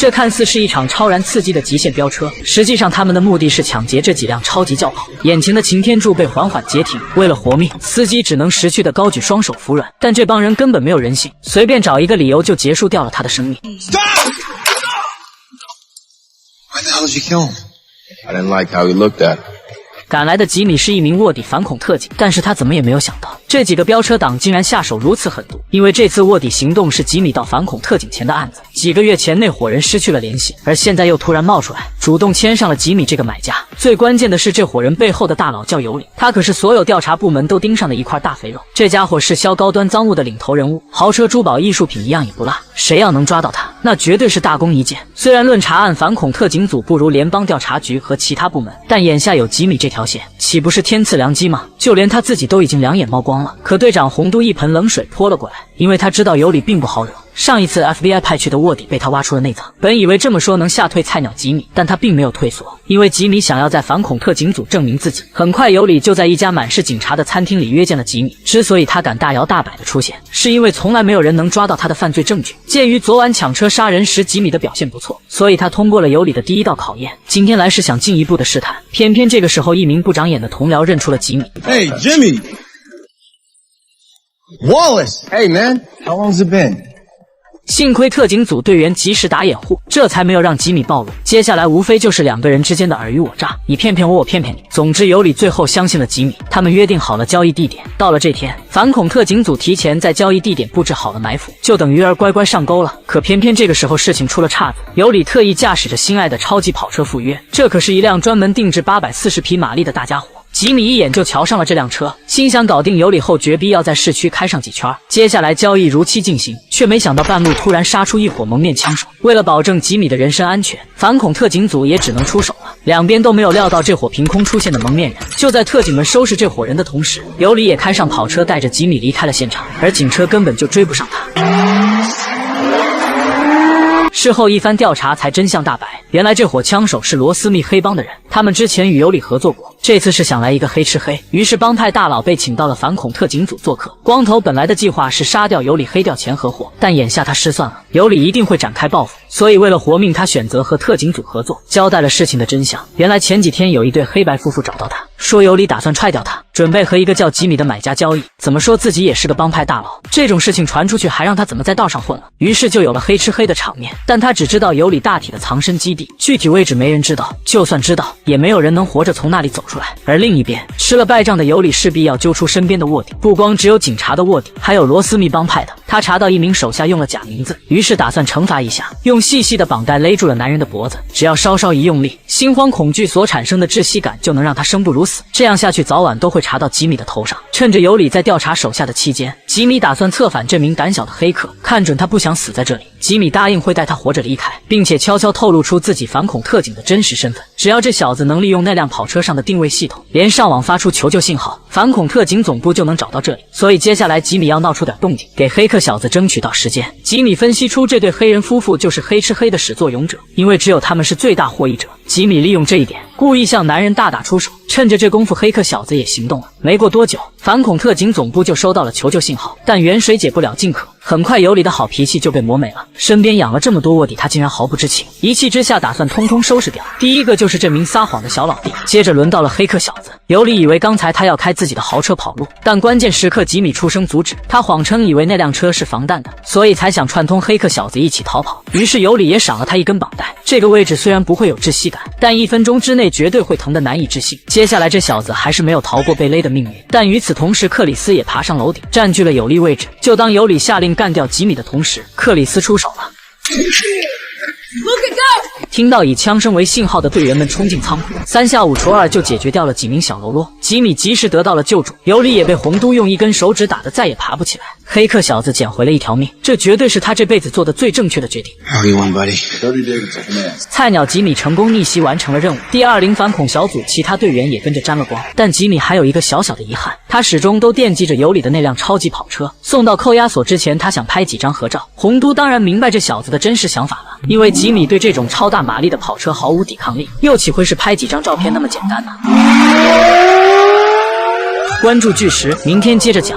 這看似是一場超燃刺激的極限飆車，實際上他們的目的是搶劫這幾輛超級轿跑。眼前的擎天柱被緩緩截停，為了活命，司機只能识趣的高舉雙手服軟。但這幫人根本沒有人性，隨便找一個理由就結束掉了他的生命。Why the hell did you kill him? I didn't like how he looked at him. 趕來的吉米是一名卧底反恐特警，但是他怎麼也没有想到，这幾個飆車黨竟然下手如此狠毒。因為這次臥底行動是吉米到反恐特警前的案子，幾個月前那夥人失去了聯繫，而現在又突然冒出來，主動牽上了吉米這個買家。最關鍵的是，這夥人背後的大佬叫尤里，他可是所有調查部門都盯上的一塊大肥肉。這家伙是銷高端贓物的領頭人物，豪車、珠寶、藝術品一樣也不落。誰要能抓到他，那絕對是大功一件。雖然論查案，反恐特警組不如聯邦調查局和其他部門，但眼下有吉米這條線，豈不是天賜良機嗎？就連他自己都已經兩眼冒光了。可隊長洪都一盆冷水潑了過來，因為他知道尤里並不好惹。上一次 FBI 派去的臥底被他挖出了內藏，本以為這麼說能嚇退菜鳥吉米，但他並沒有退縮，因為吉米想要在反恐特警組證明自己。很快，尤里就在一家滿是警察的餐廳裡約見了吉米。之所以他敢大搖大擺的出現，是因為從來沒有人能抓到他的犯罪證據。鑑於昨晚搶車殺人時吉米的表現不錯，所以他通過了尤里的第一道考驗。今天來是想進一步的試探，偏偏這個時候一名不長眼的同僚認出了吉米。Hey, Jimmy! Wallace! Hey, man! How long's it been?幸虧特警組隊員及時打掩護，這才沒有讓吉米暴露。接下來無非就是兩個人之間的爾虞我詐，你騙騙我，我騙騙你。總之，尤里最後相信了吉米，他們約定好了交易地點。到了這天，反恐特警組提前在交易地點布置好了埋伏，就等魚兒乖乖上鈎了。可偏偏這個時候事情出了岔子，尤里特意駕駛着心愛的超級跑車赴約，這可是一輛專門定制840匹馬力的大家伙。吉米一眼就瞧上了這輛車，心想搞定尤里後絕逼要在市區開上幾圈，接下來交易如期進行。卻沒想到半路突然殺出一夥蒙面槍手，為了保證吉米的人身安全，反恐特警組也只能出手了。兩邊都沒有料到這夥憑空出現的蒙面人。就在特警們收拾這夥人的同時，尤里也開上跑車帶着吉米離開了現場，而警車根本就追不上他。事後一番調查才真相大白，原來這夥槍手是羅斯密黑幫的人，他們之前與尤里合作過，這次是想來一個黑吃黑。於是幫派大佬被請到了反恐特警組做客。光頭本來的計劃是殺掉尤里黑掉錢合夥，但眼下他失算了，尤里一定會展開報復，所以為了活命，他選擇和特警組合作，交代了事情的真相。原來前幾天有一對黑白夫婦找到他，說尤里打算踹掉他，準備和一個叫吉米的買家交易，怎麼說自己也是個幫派大佬，這種事情傳出去還讓他怎麼在道上混了。於是就有了黑吃黑的場面。但他只知道尤里大體的藏身基地，具體位置沒人知道，就算知道也沒有人能活着從那裡走出來。而另一邊，吃了敗仗的尤里勢必要揪出身邊的臥底，不光只有警察的臥底，還有羅斯密幫派的。他查到一名手下用了假名字，於是打算懲罰一下，用細細的綁帶勒住了男人的脖子，只要稍稍一用力，心慌恐懼所產生的窒息感就能讓他生不如死。這樣下去早晚都會查到吉米的頭上。趁着尤里在調查手下的期間，吉米打算策反這名膽小的黑客，看準他不想死在這裡，吉米答應會帶他活着離開，並且悄悄透露出自己反恐特警的真實身份。只要這小子能利用那輛跑車上的定位系統，連上網發出求救信號，反恐特警總部就能找到這裡。所以接下來吉米要鬧出點動靜，給黑客小子爭取到時間。吉米分析出這對黑人夫婦就是黑吃黑的始作俑者，因為只有他們是最大獲益者。吉米利用這一點，故意向男人大打出手。趁着這功夫，黑客小子也行動了。沒過多久，反恐特警總部就收到了求救信號，但遠水解不了近渴。很快，尤里的好脾氣就被磨沒了。身邊養了這麼多臥底，他竟然毫不知情，一氣之下打算通通收拾掉。第一個就是這名撒謊的小老弟，接着輪到了黑客小子。尤里以為剛才他要開自己的豪車跑路，但關鍵時刻吉米出聲阻止。他謊稱以為那輛車是防彈的，所以才想串通黑客小子一起逃跑。於是尤里也賞了他一根綁帶，這個位置雖然不會有窒息感，但1分鐘之內絕對會疼得難以置信。接下來這小子還是沒有逃過被勒的命運，但與此同時，克里斯也爬上樓頂，占據了有利位置。就當尤里下令幹掉吉米的同時，克里斯出手了。聽到以槍聲為信號的隊員們衝進倉庫，3下5除2就解決掉了幾名小嘍囉。吉米及時得到了救助，尤里也被洪都用一根手指打得再也爬不起來。黑客小子撿回了一條命，這絕對是他這輩子做的最正確的決定。How you want, buddy? 菜鳥吉米成功逆襲完成了任務。第20反恐小組其他隊員也跟着沾了光，但吉米還有一個小小的遺憾，他始終都惦記着尤里的那輛超級跑車。送到扣押所之前，他想拍幾張合照。洪都當然明白這小子的真實想法了，因為吉米對這種超大馬力的跑車毫無抵抗力，又豈會是拍幾張照片那麼簡單呢？關注巨石，明天接着講。